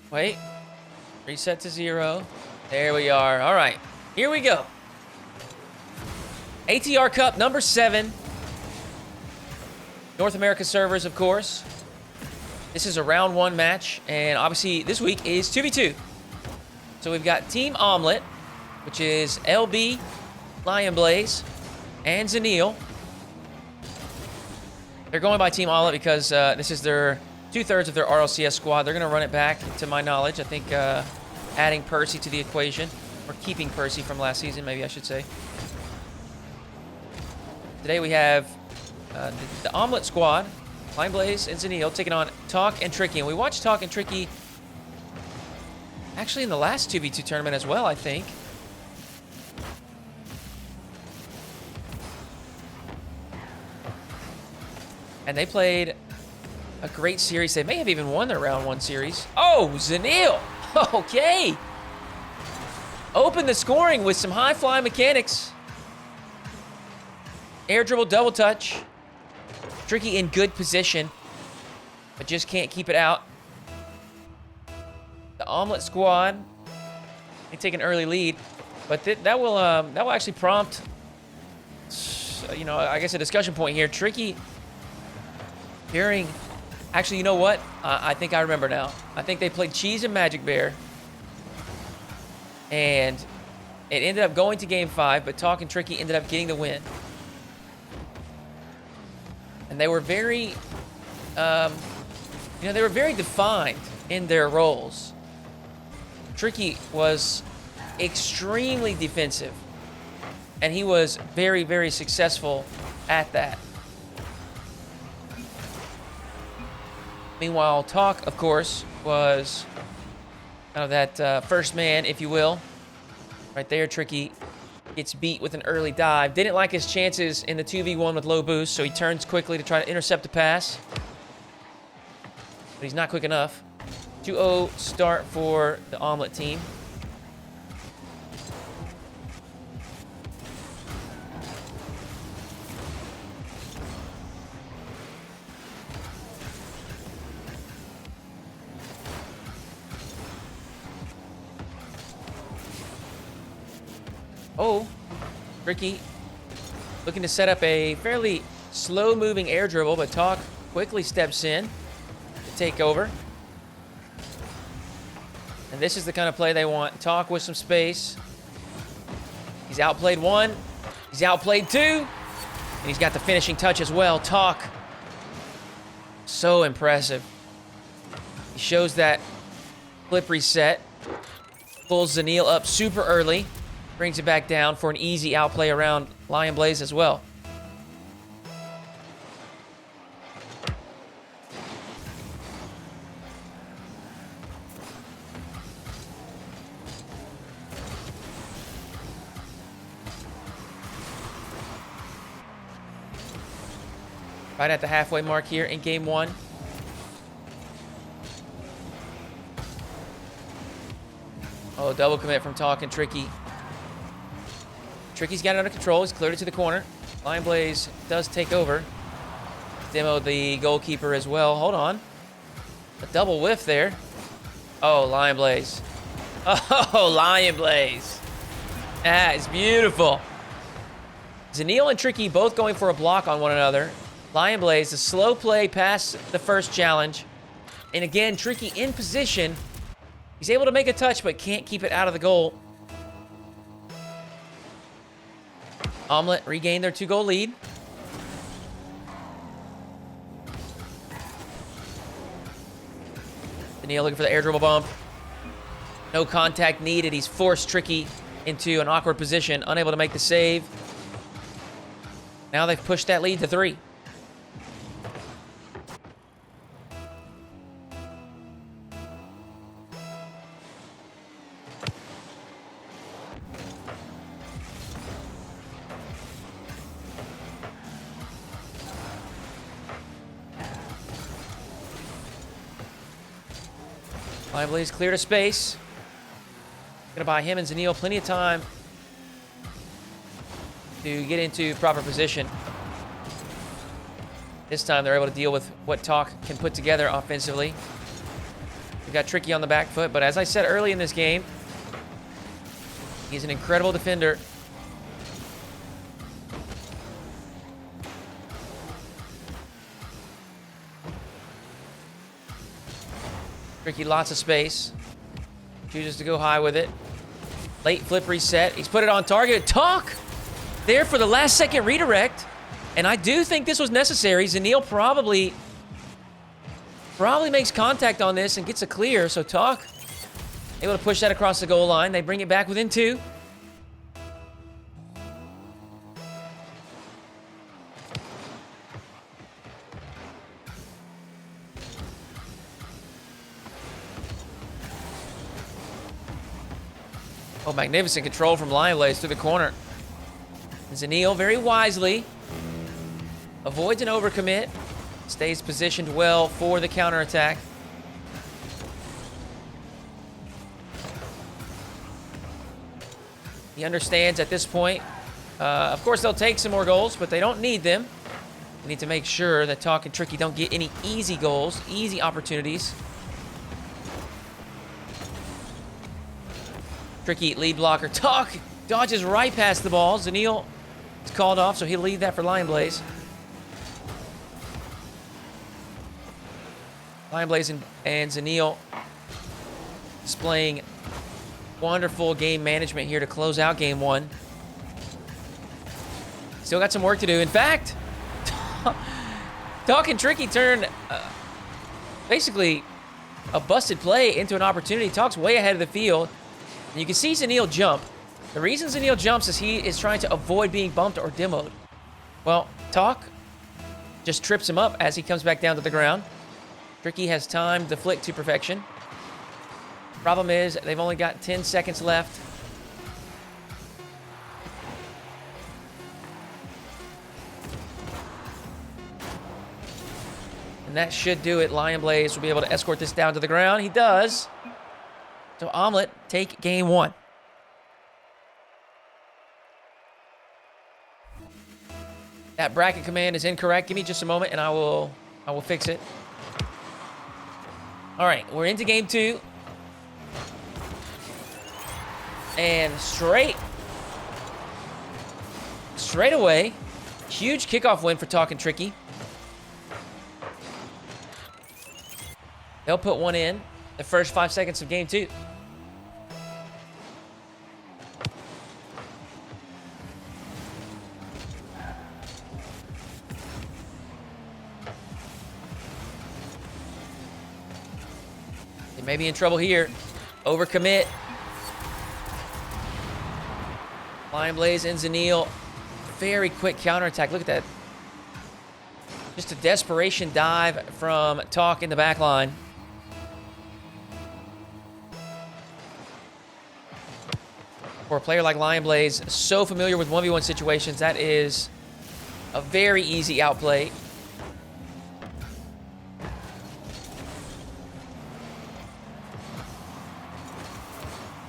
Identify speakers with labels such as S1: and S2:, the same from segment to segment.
S1: Wait. Reset to 0. There we are. All right. Here we go. ATR Cup number 7. North America servers, of course. This is a round 1 match. And obviously, this week is 2v2. So we've got Team Omelet, which is LB, Lionblaze, and Zineel. They're going by Team Omelet because this is their 2/3 of their RLCS squad. They're going to run it back, to my knowledge. I think adding Percy to the equation, or keeping Percy from last season, maybe I should say. Today we have the Omelet squad, Lionblaze and Zineel, taking on Tawk and Tricky. And we watched Tawk and Tricky actually in the last 2v2 tournament as well, I think. And they played a great series. They may have even won their round 1 series. Oh, Zineel! Okay! Open the scoring with some high-fly mechanics. Air dribble, double touch. Tricky in good position, but just can't keep it out. The Omelet squad, they take an early lead, but that will actually prompt, I guess a discussion point here. Tricky hearing, actually, you know what? I think I remember now. I think they played Cheese and Magic Bear, and it ended up going to Game 5, but Tawk and Tricky ended up getting the win. And they were very, they were very defined in their roles. Tricky was extremely defensive, and he was very, very successful at that. Meanwhile, Tawk, of course, was kind of that first man, if you will. Right there, Tricky gets beat with an early dive. Didn't like his chances in the 2v1 with low boost, so he turns quickly to try to intercept the pass. But he's not quick enough. 2-0 start for the Omelet team. Oh, Tricky looking to set up a fairly slow-moving air dribble, but Tawk quickly steps in to take over. And this is the kind of play they want. Tawk with some space. He's outplayed 1. He's outplayed 2. And he's got the finishing touch as well. Tawk, so impressive. He shows that flip reset. Pulls Zineel up super early. Brings it back down for an easy outplay around Lionblaze as well. Right at the halfway mark here in Game 1. Oh, double commit from Tawk and Tricky. Tricky's got it under control. He's cleared it to the corner. Lionblaze does take over. Demoed the goalkeeper as well. Hold on. A double whiff there. Oh, Lionblaze. Oh, Lionblaze. That is beautiful. Zineel and Tricky both going for a block on one another. Lionblaze, a slow play past the first challenge. And again, Tricky in position. He's able to make a touch, but can't keep it out of the goal. Omelet regained their 2-goal lead. Zineel looking for the air dribble bump. No contact needed. He's forced Tricky into an awkward position, unable to make the save. Now they've pushed that lead to 3. Lionblaze cleared a space. Gonna buy him and Zineel plenty of time to get into proper position. This time they're able to deal with what Tawk can put together offensively. We got Tricky on the back foot, but as I said early in this game, he's an incredible defender. Tricky, lots of space. Chooses to go high with it. Late flip reset. He's put it on target. Tawk there for the last second redirect. And I do think this was necessary. Zineel probably makes contact on this and gets a clear. So Tawk able to push that across the goal line. They bring it back within 2. Oh, magnificent control from Lionblaze through the corner. Zineel very wisely avoids an overcommit. Stays positioned well for the counterattack. He understands at this point. Of course, they'll take some more goals, but they don't need them. They need to make sure that Tawk and Tricky don't get any easy goals, easy opportunities. Tricky lead blocker. Tawk dodges right past the ball. Zineel is called off, so he'll leave that for Lionblaze. Lionblaze and Zineel displaying wonderful game management here to close out game 1. Still got some work to do. In fact, Tawk and Tricky turned basically a busted play into an opportunity. Tawk's way ahead of the field. And you can see Zineel jump. The reason Zineel jumps is he is trying to avoid being bumped or demoed. Well, Tawk just trips him up as he comes back down to the ground. Tricky has timed the flick to perfection. Problem is, they've only got 10 seconds left. And that should do it. Lionblaze will be able to escort this down to the ground. He does. So Omelet take game 1. That bracket command is incorrect. Give me just a moment and I will fix it. All right, we're into game 2. And straight away, huge kickoff win for Tawk and Tricky. They'll put one in the first 5 seconds of game 2. They may be in trouble here. Overcommit. Lionblaze and Zineel. Very quick counterattack. Look at that. Just a desperation dive from Tawk in the back line. For a player like Lionblaze, so familiar with 1v1 situations, that is a very easy outplay.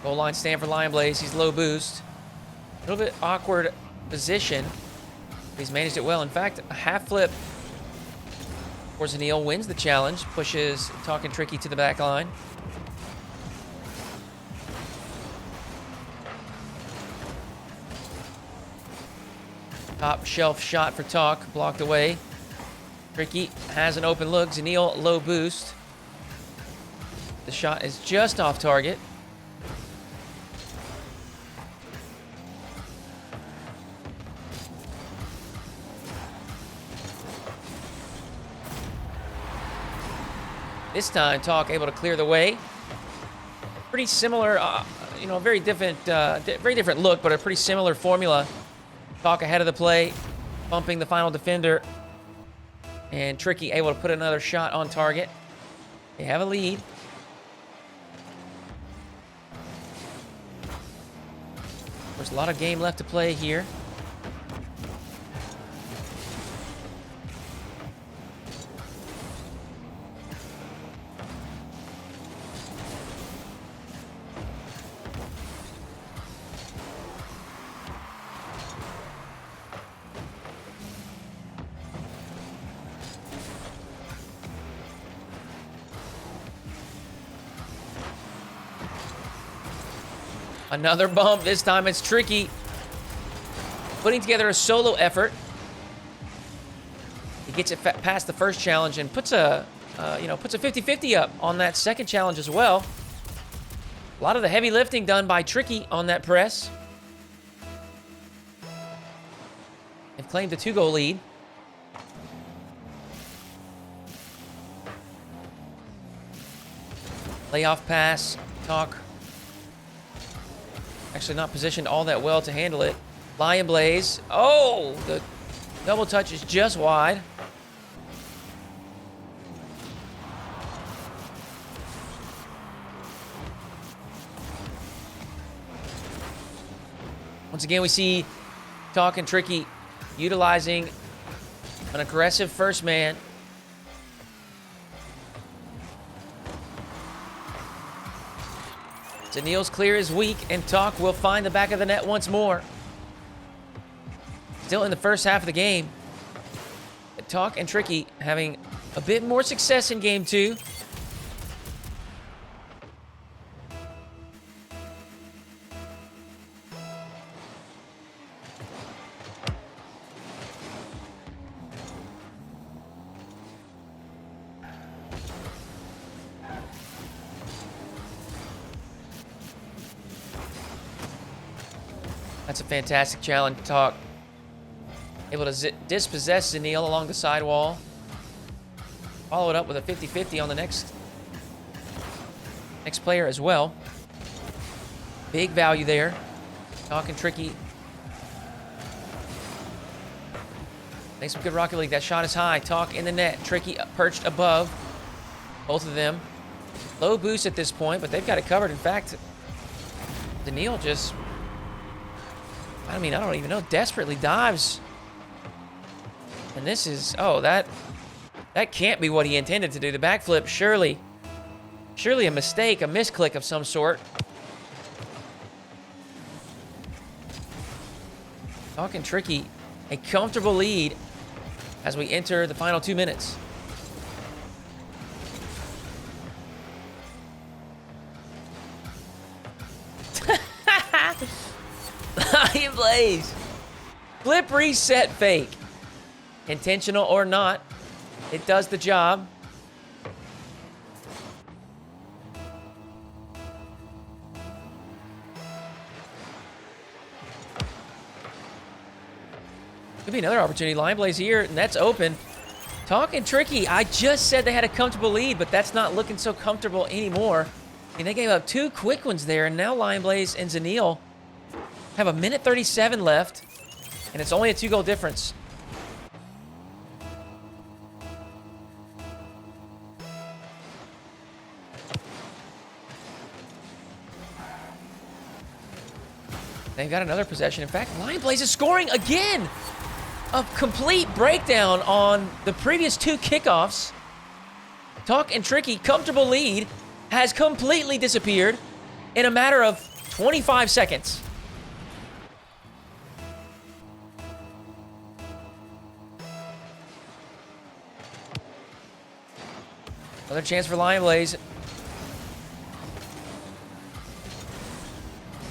S1: Goal line stand for Lionblaze. He's low boost. A little bit awkward position. He's managed it well. In fact, a half flip for Zineel wins the challenge. Pushes Tawk and Tricky to the back line. Top shelf shot for Tawk, blocked away. Tricky has an open look. Zineel low boost. The shot is just off target. This time, Tawk able to clear the way. Pretty similar, very different look, but a pretty similar formula. Tawk ahead of the play, bumping the final defender. And Tricky able to put another shot on target. They have a lead. There's a lot of game left to play here. Another bump. This time it's Tricky putting together a solo effort. He gets it past the first challenge and puts a 50-50 up on that second challenge as well. A lot of the heavy lifting done by Tricky on that press. And claimed a 2-goal lead. Layoff pass. Tawk. Actually not positioned all that well to handle it. Lionblaze. Oh, the double touch is just wide. Once again, we see Tawk and Tricky utilizing an aggressive first man. Zineel's clear is weak, and Tawk will find the back of the net once more. Still in the first half of the game. Tawk and Tricky having a bit more success in game 2. That's a fantastic challenge, Tawk. Able to dispossess Zineel along the sidewall. Follow it up with a 50-50 on the next player as well. Big value there. Tawk and Tricky. Makes some good Rocket League. That shot is high. Tawk in the net. Tricky perched above. Both of them. Low boost at this point, but they've got it covered. In fact, Zineel just... I don't even know. Desperately dives. And this is... Oh, that can't be what he intended to do. The backflip, surely a mistake, a misclick of some sort. Tawk and Tricky, a comfortable lead as we enter the final 2 minutes. Lionblaze. Flip, reset, fake. Intentional or not, it does the job. Could be another opportunity. Lionblaze here, and that's open. Tawk and Tricky, I just said they had a comfortable lead, but that's not looking so comfortable anymore. I mean, they gave up 2 quick ones there, and now Lionblaze and Zineel have a minute 37 left, and it's only a 2-goal difference. They've got another possession. In fact, Lionblaze is scoring again. A complete breakdown on the previous 2 kickoffs. Tawk and Tricky, comfortable lead, has completely disappeared in a matter of 25 seconds. Another chance for Lionblaze.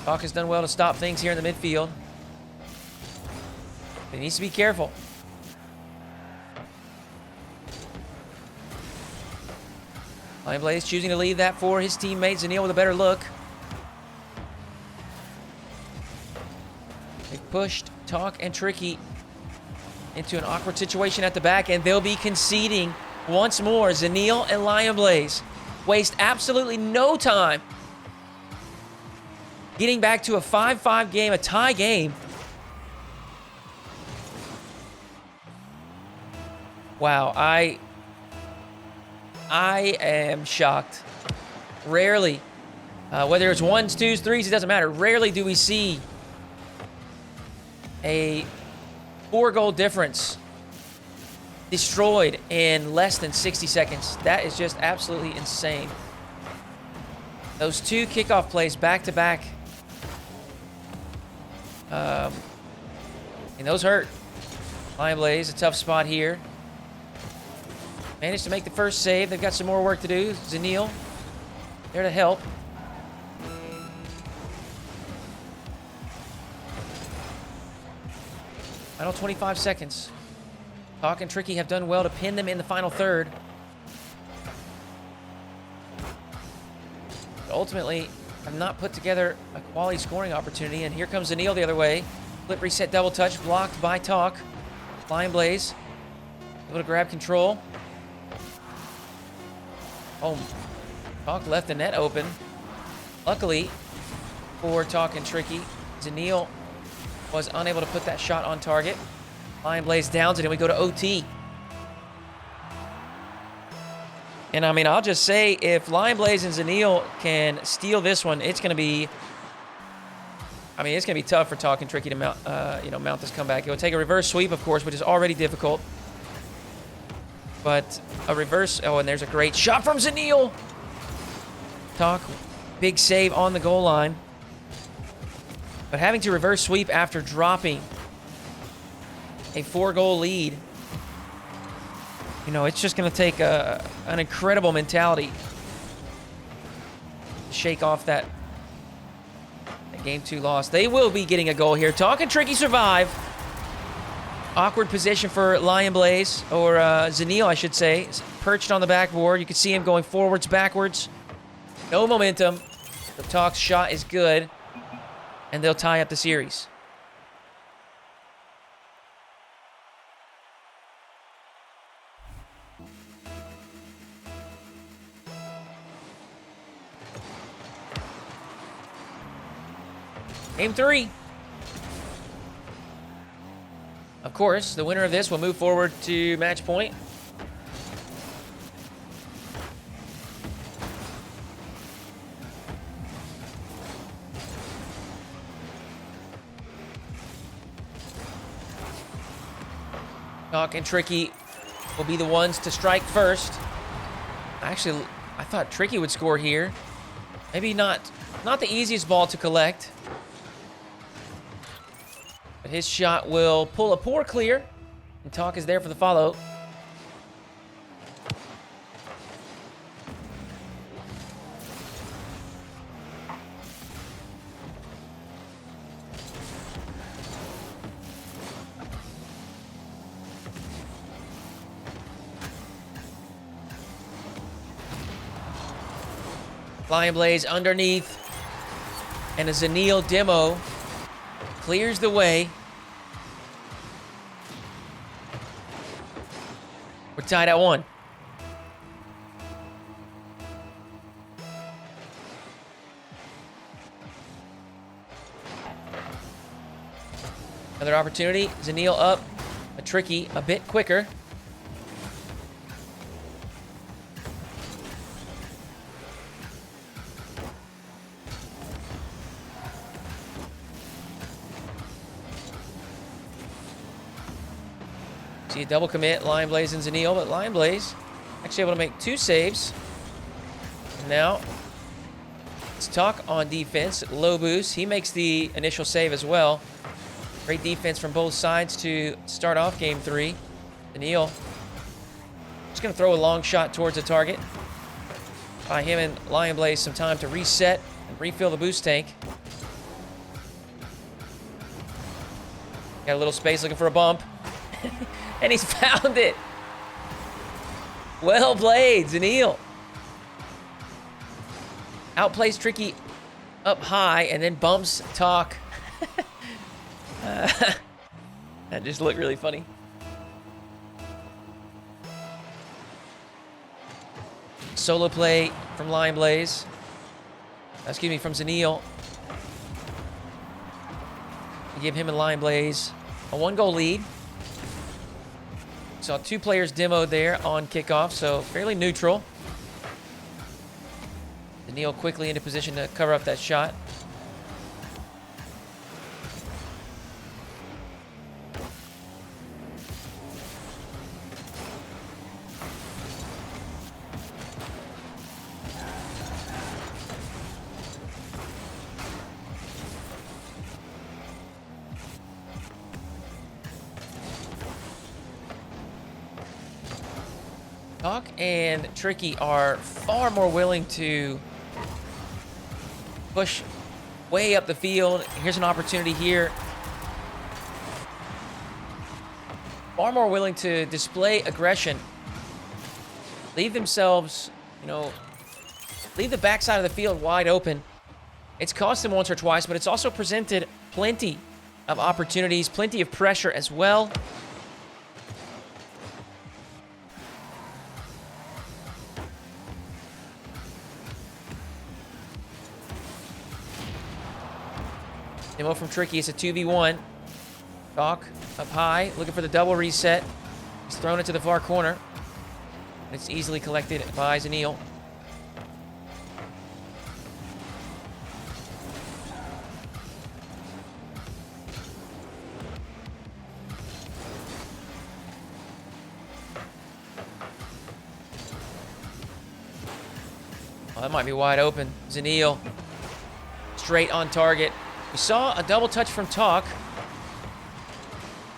S1: Tawk has done well to stop things here in the midfield. He needs to be careful. Lionblaze choosing to leave that for his teammate Zineel with a better look. They've pushed Tawk and Tricky into an awkward situation at the back, and they'll be conceding once more. Zineel and Lionblaze waste absolutely no time getting back to a 5-5 game, a tie game. Wow, I am shocked. Rarely, whether it's 1s, 2s, 3s, it doesn't matter. Rarely do we see a 4-goal difference destroyed in less than 60 seconds. That is just absolutely insane. Those 2 kickoff plays back to back. And those hurt. Lionblaze, a tough spot here. Managed to make the first save. They've got some more work to do. Zineel there to help. Final 25 seconds. Tawk and Tricky have done well to pin them in the final third. But ultimately, have not put together a quality scoring opportunity. And here comes Zineel the other way. Flip reset double touch blocked by Tawk. Lionblaze able to grab control. Oh, Tawk left the net open. Luckily for Tawk and Tricky, Zineel was unable to put that shot on target. Lionblaze downs it, and we go to OT. And I mean, I'll just say, if Lionblaze and Zineel can steal this one, it's going to be... I mean, it's going to be tough for Tawk and Tricky to mount this comeback. It will take a reverse sweep, of course, which is already difficult. But a reverse... Oh, and there's a great shot from Zineel. Tawk, big save on the goal line. But having to reverse sweep after dropping a 4-goal lead, you know, it's just going to take an incredible mentality to shake off that Game 2 loss. They will be getting a goal here. Tawk and Tricky survive. Awkward position for Lionblaze, or Zineel, I should say. Perched on the backboard. You can see him going forwards, backwards. No momentum. The Tawk's shot is good, and they'll tie up the series. Game 3. Of course, the winner of this will move forward to match point. Tawk and Tricky will be the ones to strike first. Actually, I thought Tricky would score here. Maybe not the easiest ball to collect. But his shot will pull a poor clear, and Tawk is there for the follow. Lionblaze underneath, and a Zineel demo clears the way. We're tied at 1. Another opportunity. Zineel up. A Tricky a bit quicker. See a double commit, Lionblaze and Zineel, but Lionblaze actually able to make 2 saves. And now it's Tawk on defense, low boost. He makes the initial save as well. Great defense from both sides to start off Game 3. Zineel just going to throw a long shot towards the target. Buy him and Lionblaze some time to reset and refill the boost tank. Got a little space looking for a bump. And he's found it. Well played, Zineel. Outplays Tricky up high and then bumps Tawk. That just looked really funny. Solo play from Lionblaze. Excuse me, from Zineel. Give him and Lionblaze a 1-goal lead. Saw 2 players demoed there on kickoff, so fairly neutral. Zineel quickly into position to cover up that shot. Tawk and Tricky are far more willing to push way up the field. Here's an opportunity here. far more willing to display aggression, leave themselves, leave the backside of the field wide open. It's cost them once or twice, but it's also presented plenty of opportunities, plenty of pressure as well. Demo from Tricky. It's a 2v1. Tawk up high, looking for the double reset. He's thrown it to the far corner. It's easily collected by Zineel. Oh, that might be wide open. Zineel, straight on target. We saw a double touch from Tawk,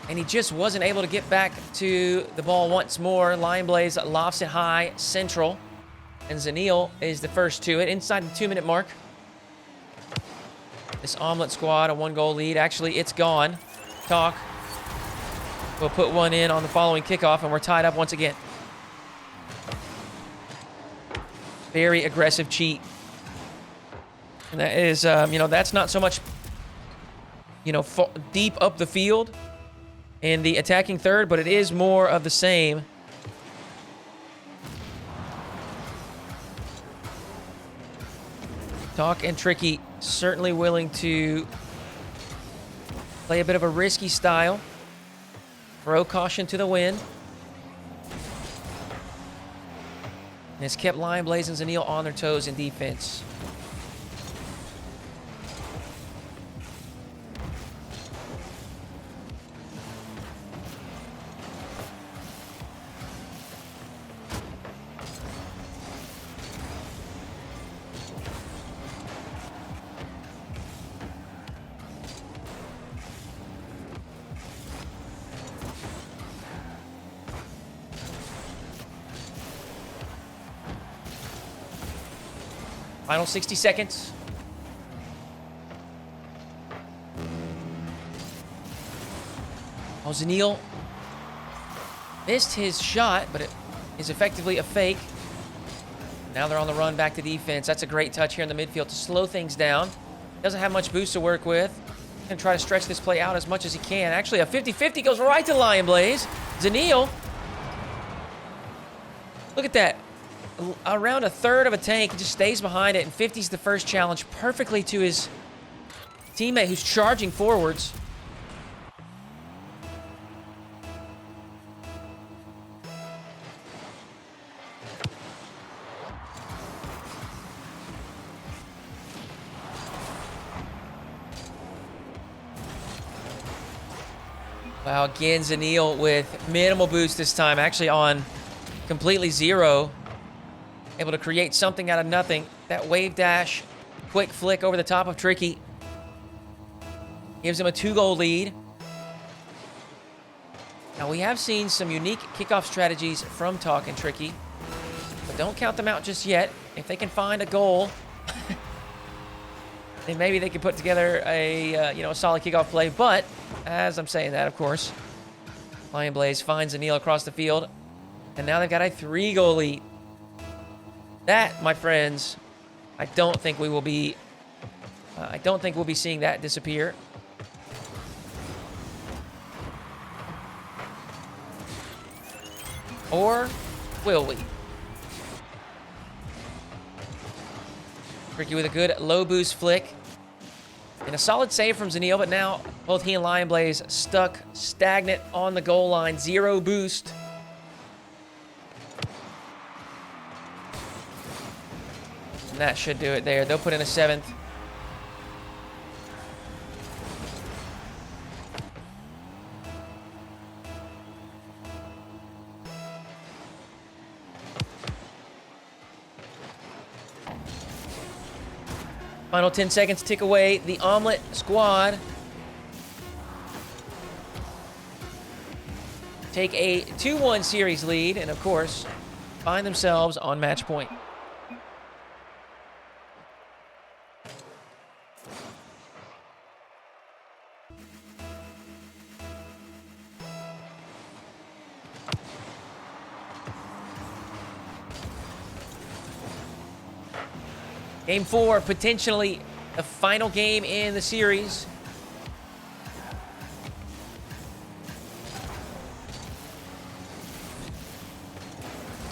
S1: and he just wasn't able to get back to the ball once more. Lionblaze lofts it high, central, and Zineel is the first to it, inside the 2-minute mark. This Omelet squad, a 1-goal lead. Actually, it's gone. Tawk will put one in on the following kickoff, and we're tied up once again. Very aggressive cheat. And that is, that's not so much, deep up the field in the attacking third, but it is more of the same. Tawk and Tricky certainly willing to play a bit of a risky style. Throw caution to the wind. And it's kept Lionblaze and Zineel on their toes in defense. Final 60 seconds. Oh, Zineel missed his shot, but it is effectively a fake. Now they're on the run back to defense. That's a great touch here in the midfield to slow things down. Doesn't have much boost to work with. Gonna try to stretch this play out as much as he can. Actually, a 50-50 goes right to Lionblaze. Zineel. Look at that. Around a third of a tank, he just stays behind it, and 50's the first challenge perfectly to his teammate who's charging forwards. Wow, again, Zineel with minimal boost this time, actually on completely zero. Able to create something out of nothing. That wave dash, quick flick over the top of Tricky gives him a 2-goal lead. Now, we have seen some unique kickoff strategies from Tawk and Tricky, but don't count them out just yet. If they can find a goal, then maybe they can put together a solid kickoff play. But as I'm saying that, of course, Lionblaze finds Zineel across the field, and now they've got a 3-goal lead. That, my friends, I don't think we'll be seeing that disappear. Or will we? Tricky with a good low boost flick. And a solid save from Zineel, but now both he and Lionblaze stuck stagnant on the goal line. 0 boost. That should do it there. They'll put in a 7th. Final 10 seconds tick away. The Omelet squad take a 2-1 series lead and, of course, find themselves on match point. Game 4, potentially the final game in the series.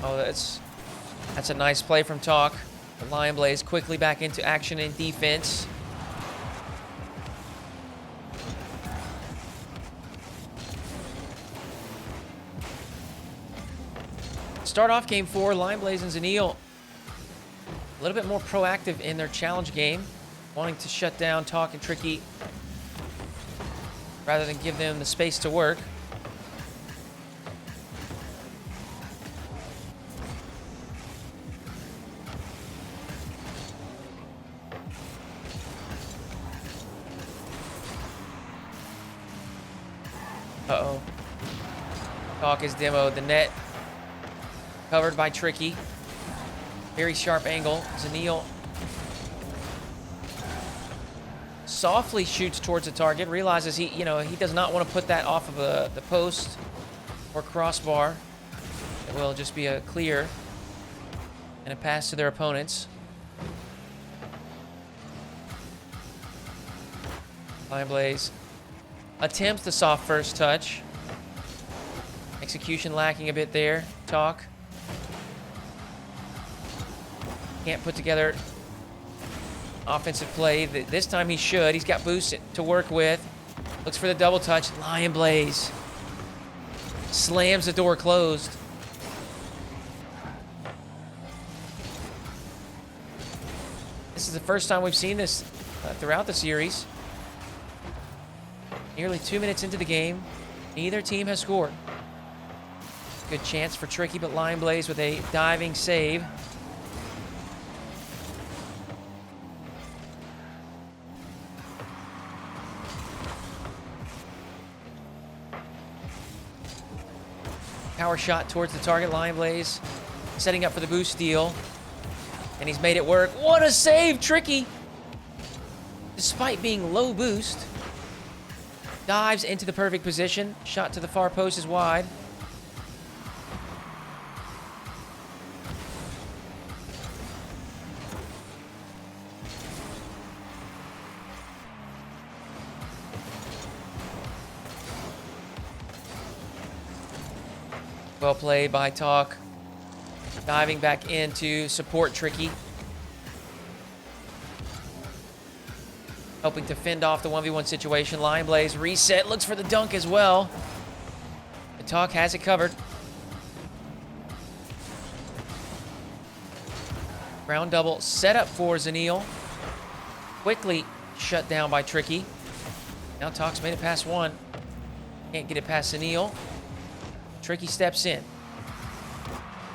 S1: Oh, that's a nice play from Tawk. The Lionblaze quickly back into action and defense. Start off game 4, Lionblaze and Zineel a little bit more proactive in their challenge game, wanting to shut down Tawk and Tricky rather than give them the space to work. Uh-oh. Tawk is demoed. The net covered by Tricky. Very sharp angle. Zineel softly shoots towards the target. Realizes he does not want to put that off of the post or crossbar. It will just be a clear and a pass to their opponents. Lionblaze attempts the soft first touch. Execution lacking a bit there. Tawk can't put together offensive play. This time he should. He's got boost to work with. Looks for the double touch. Lionblaze slams the door closed. This is the first time we've seen this throughout the series. Nearly 2 minutes into the game, neither team has scored. Good chance for Tricky, but Lionblaze with a diving save. Power shot towards the target. Lionblaze setting up for the boost steal. And he's made it work. What a save, Tricky! Despite being low boost, dives into the perfect position. Shot to the far post is wide. Well played by Tawk. Diving back in to support Tricky. Helping to fend off the 1v1 situation. Lionblaze reset, looks for the dunk as well. And Tawk has it covered. Round double set up for Zineel. Quickly shut down by Tricky. Now Tawk's made it past one. Can't get it past Zineel. Tricky steps in.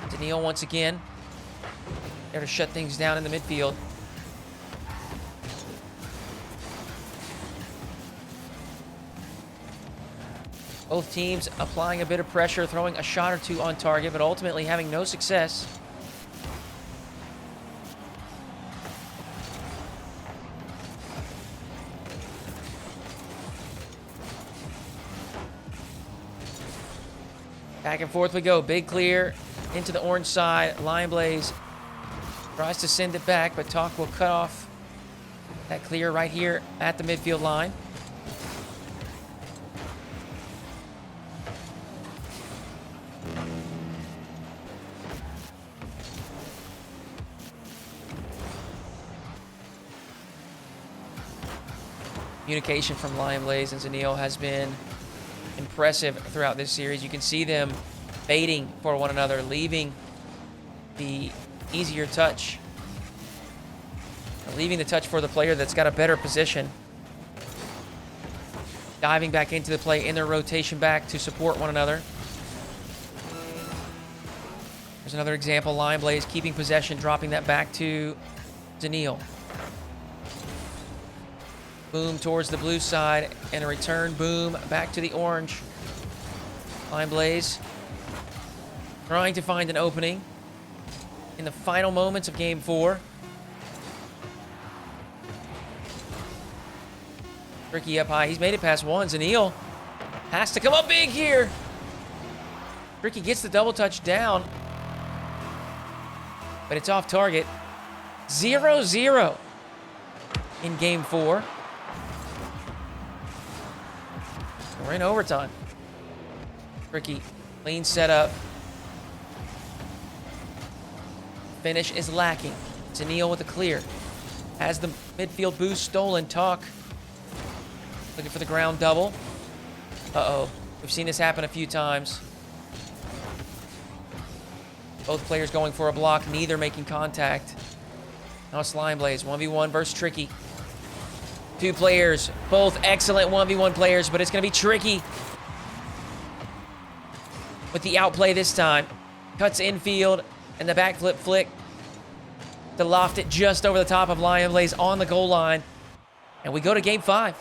S1: Zineel once again. There to shut things down in the midfield. Both teams applying a bit of pressure, throwing a shot or two on target, but ultimately having no success. Back and forth we go. Big clear into the orange side. Lionblaze tries to send it back, but Tawk will cut off that clear right here at the midfield line. Communication from Lionblaze and Zineel has been impressive throughout this series. You can see them baiting for one another, leaving the easier touch, leaving the touch for the player that's got a better position. Diving back into the play in their rotation back to support one another. There's another example. Lionblaze keeping possession, dropping that back to Zineel. Boom towards the blue side, and a return boom back to the orange. Lionblaze trying to find an opening in the final moments of game 4. Tricky up high. He's made it past one. Zineel has to come up big here. Tricky gets the double touch down, but it's off target. 0-0 in game 4. We're in overtime. Tricky. Clean setup. Finish is lacking. Zineel with the clear. Has the midfield boost stolen. Tawk looking for the ground double. Uh-oh. We've seen this happen a few times. Both players going for a block, neither making contact. Now it's Lionblaze, 1v1 versus Tricky. Two players, both excellent 1v1 players, but it's going to be Tricky with the outplay this time. Cuts infield, and the backflip flick to loft it just over the top of Lionblaze on the goal line. And we go to game 5.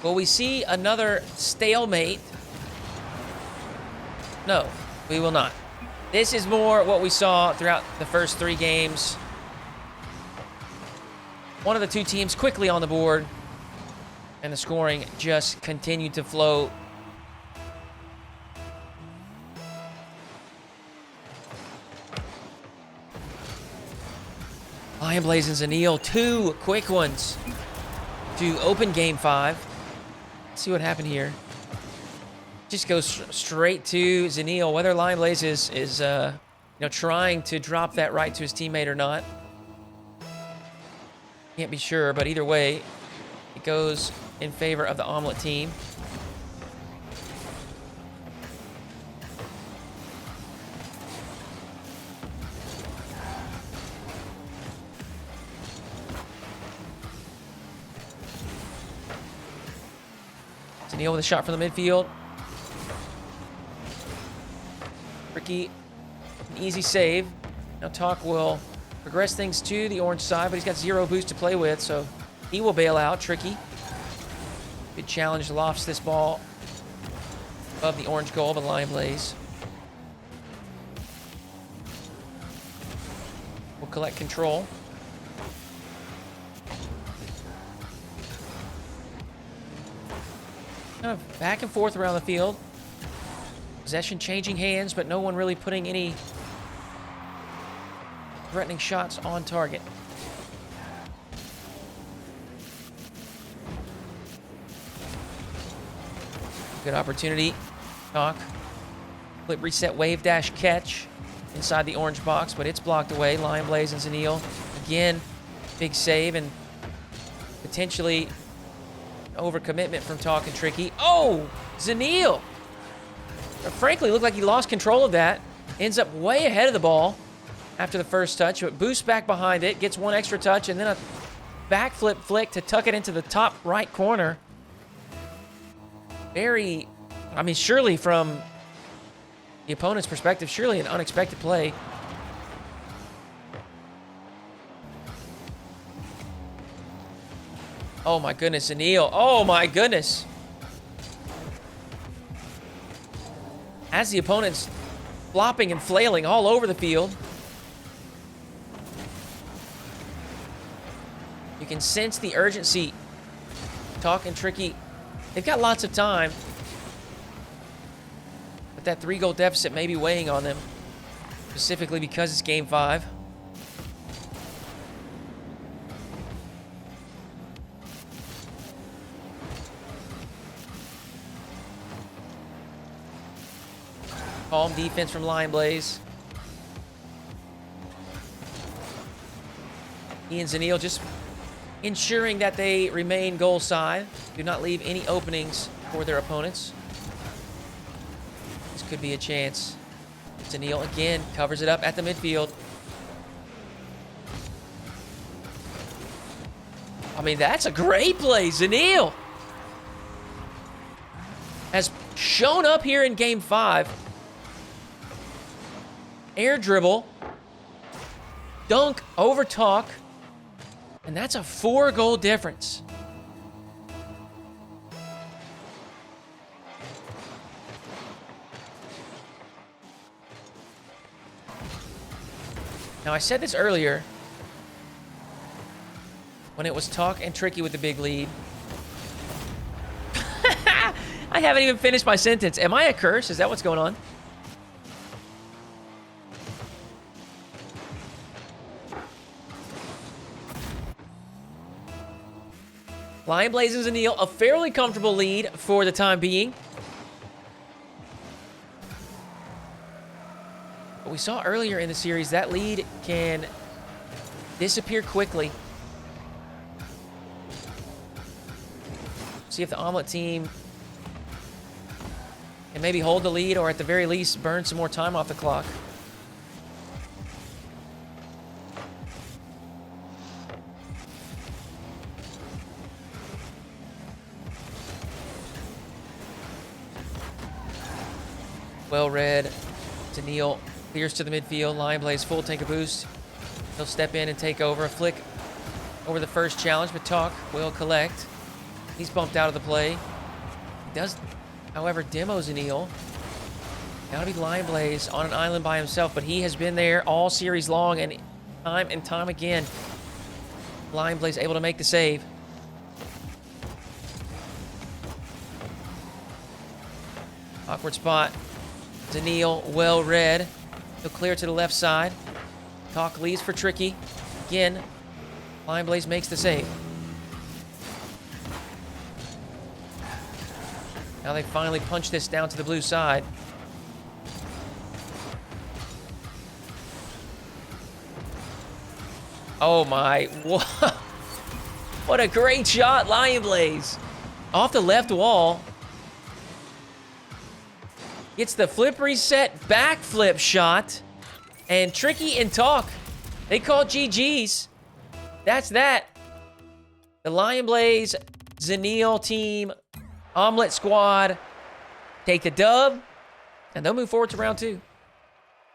S1: Will we see another stalemate? No, we will not. This is more what we saw throughout the first 3 games. One of the two teams quickly on the board, and the scoring just continued to flow. Lionblaze and Zineel, 2 quick ones to open game 5. Let's see what happened here. Just goes straight to Zineel. Whether Lionblaze is trying to drop that right to his teammate or not, can't be sure. But either way, it goes in favor of the omelet team. Zineel with a shot from the midfield. Tricky, an easy save. Now Tawk will progress things to the orange side, but he's got 0 boost to play with, so he will bail out. Tricky. Good challenge, lofts this ball above the orange goal, but Lionblaze will collect control. Kind of back and forth around the field. Possession changing hands, but no one really putting any threatening shots on target. Good opportunity. Tawk. Flip, reset, wave, dash, catch inside the orange box, but it's blocked away. Lionblaze and Zineel. Again, big save and potentially overcommitment from Tawk and Tricky. Oh, Zineel! Frankly, looked like he lost control of that. Ends up way ahead of the ball after the first touch, but boosts back behind it, gets one extra touch, and then a backflip flick to tuck it into the top right corner. Surely from the opponent's perspective, surely an unexpected play. Oh my goodness, Zineel. Oh my goodness. As the opponent's flopping and flailing all over the field. You can sense the urgency. Tawk and Tricky, they've got lots of time. But that 3-goal deficit may be weighing on them. Specifically because it's game 5. Calm defense from Lionblaze. He and Zineel just ensuring that they remain goal side. Do not leave any openings for their opponents. This could be a chance. Zineel again covers it up at the midfield. I mean, that's a great play. Zineel has shown up here in game 5. Air dribble, dunk over Tawk, and that's a 4-goal difference. Now, I said this earlier. when it was Tawk and Tricky with the big lead. I haven't even finished my sentence. Am I a curse? Is that what's going on? Lionblaze and Zineel, a fairly comfortable lead for the time being. But we saw earlier in the series that lead can disappear quickly. See if the Omelet team can maybe hold the lead or at the very least burn some more time off the clock. Well read. Zineel clears to the midfield. Lionblaze full tank of boost. He'll step in and take over. A flick over the first challenge, but Tawk will collect. He's bumped out of the play. He does, however, demo Zineel. Gotta be Lionblaze on an island by himself, but he has been there all series long, and time again, Lionblaze able to make the save. Awkward spot. Zineel, well read. He'll clear to the left side. Tawk leads for Tricky. Again, Lionblaze makes the save. Now they finally punch this down to the blue side. Oh my, what a great shot, Lionblaze. Off the left wall. Gets the flip reset backflip shot. And Tricky and Tawk, they call GG's. That's that. The Lionblaze Zineel team Omelet Squad take the dub, and they'll move forward to round 2.